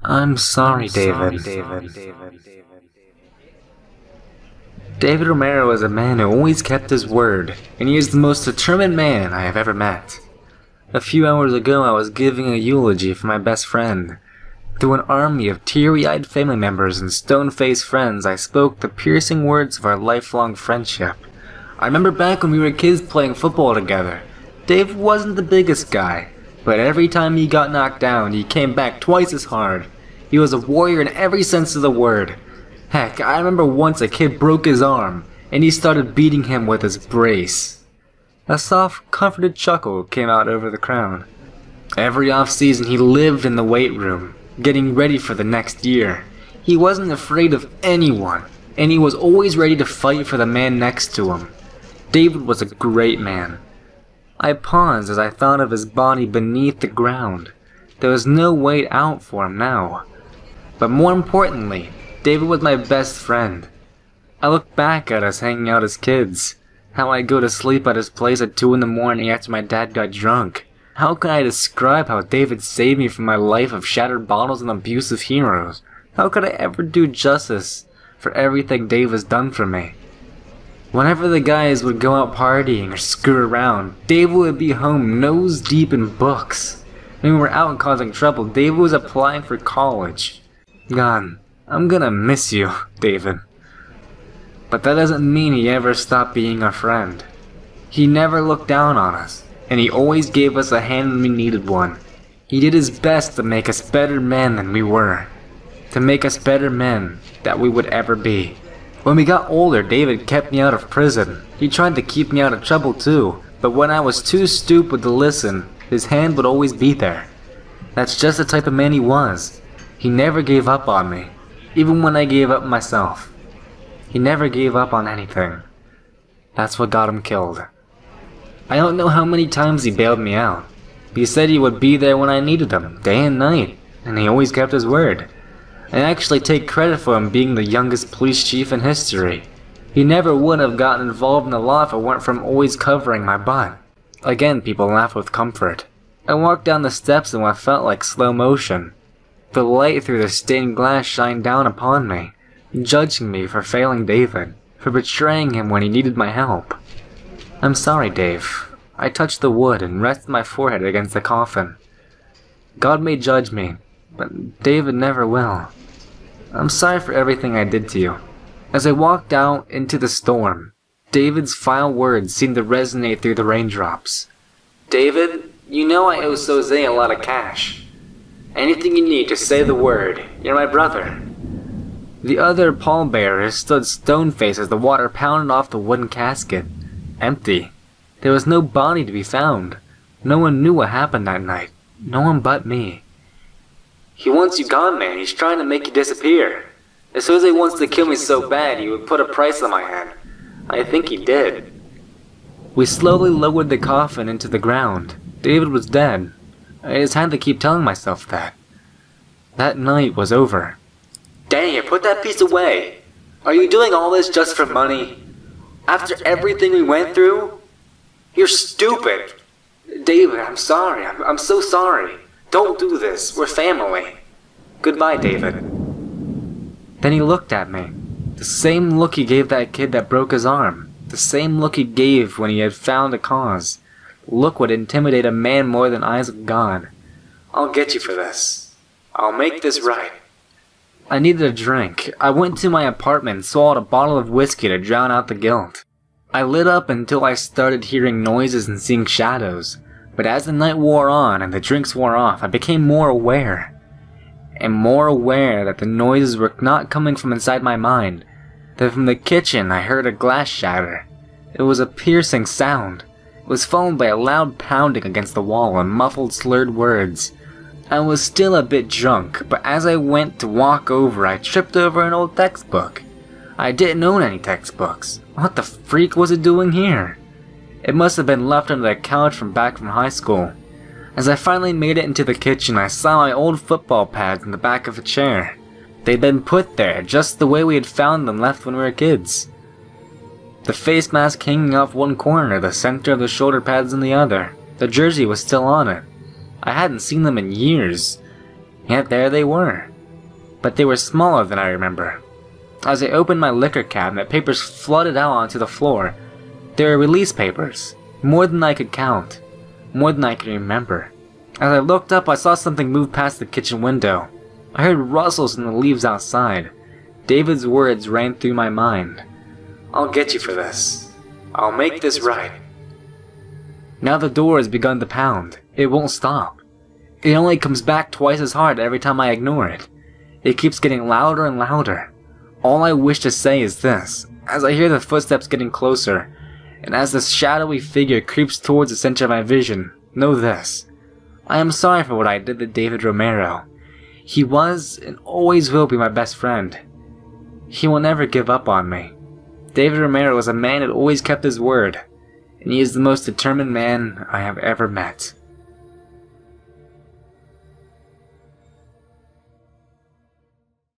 I'm sorry, David. David Romero is a man who always kept his word, and he is the most determined man I have ever met. A few hours ago I was giving a eulogy for my best friend. To an army of teary-eyed family members and stone-faced friends, I spoke the piercing words of our lifelong friendship. I remember back when we were kids playing football together. Dave wasn't the biggest guy, but every time he got knocked down, he came back twice as hard. He was a warrior in every sense of the word. Heck, I remember once a kid broke his arm, and he started beating him with his brace. A soft, comforted chuckle came out over the crowd. Every off-season he lived in the weight room, getting ready for the next year. He wasn't afraid of anyone, and he was always ready to fight for the man next to him. David was a great man. I paused as I thought of his body beneath the ground. There was no way out for him now. But more importantly, David was my best friend. I look back at us hanging out as kids, how I'd go to sleep at his place at 2 in the morning after my dad got drunk. How can I describe how David saved me from my life of shattered bottles and abusive heroes? How could I ever do justice for everything Dave has done for me? Whenever the guys would go out partying or screw around, David would be home nose deep in books. When we were out causing trouble, David was applying for college. God, I'm gonna miss you, David. But that doesn't mean he ever stopped being our friend. He never looked down on us, and he always gave us a hand when we needed one. He did his best to make us better men than we were. To make us better men that we would ever be. When we got older, David kept me out of prison. He tried to keep me out of trouble too, but when I was too stupid to listen, his hand would always be there. That's just the type of man he was. He never gave up on me, even when I gave up myself. He never gave up on anything. That's what got him killed. I don't know how many times he bailed me out. He said he would be there when I needed him, day and night, and he always kept his word. I actually take credit for him being the youngest police chief in history. He never would have gotten involved in the law if it weren't for him always covering my butt. Again, people laugh with comfort. I walked down the steps in what felt like slow motion. The light through the stained glass shined down upon me, judging me for failing David, for betraying him when he needed my help. I'm sorry, Dave. I touched the wood and rested my forehead against the coffin. God may judge me, but David never will. I'm sorry for everything I did to you. As I walked out into the storm, David's final words seemed to resonate through the raindrops. David, you know I owe Soze a lot of cash. Anything you need, just say the word. You're my brother. The other pallbearers stood stone-faced as the water pounded off the wooden casket. Empty. There was no body to be found. No one knew what happened that night. No one but me. He wants you gone, man. He's trying to make you disappear. As soon as he wants to kill me so bad, he would put a price on my head. I think he did. We slowly lowered the coffin into the ground. David was dead. I just had to keep telling myself that. That night was over. Dang it, put that piece away. Are you doing all this just for money? After everything we went through? You're stupid. David, I'm sorry. I'm so sorry. Don't do this. We're family. Goodbye, David. Then he looked at me. The same look he gave that kid that broke his arm. The same look he gave when he had found a cause. Look would intimidate a man more than eyes of God. I'll get you for this. I'll make this right. I needed a drink. I went to my apartment and swallowed a bottle of whiskey to drown out the guilt. I lit up until I started hearing noises and seeing shadows. But as the night wore on and the drinks wore off, I became more aware. And more aware that the noises were not coming from inside my mind. That from the kitchen I heard a glass shatter. It was a piercing sound. It was followed by a loud pounding against the wall and muffled slurred words. I was still a bit drunk, but as I went to walk over, I tripped over an old textbook. I didn't own any textbooks. What the freak was it doing here? It must have been left under the couch from back from high school. As I finally made it into the kitchen, I saw my old football pads in the back of a chair. They'd been put there just the way we had found them left when we were kids. The face mask hanging off one corner, the center of the shoulder pads in the other. The jersey was still on it. I hadn't seen them in years, yet there they were. but they were smaller than I remember. As I opened my liquor cabinet, papers flooded out onto the floor. They were release papers, more than I could count, more than I could remember. As I looked up, I saw something move past the kitchen window. I heard rustles in the leaves outside. David's words ran through my mind. "I'll get you for this. I'll make this right." Now the door has begun to pound. It won't stop. It only comes back twice as hard every time I ignore it. It keeps getting louder and louder. All I wish to say is this, as I hear the footsteps getting closer, and as the shadowy figure creeps towards the center of my vision, know this. I am sorry for what I did to David Romero. He was and always will be my best friend. He will never give up on me. David Romero was a man who always kept his word, and he is the most determined man I have ever met.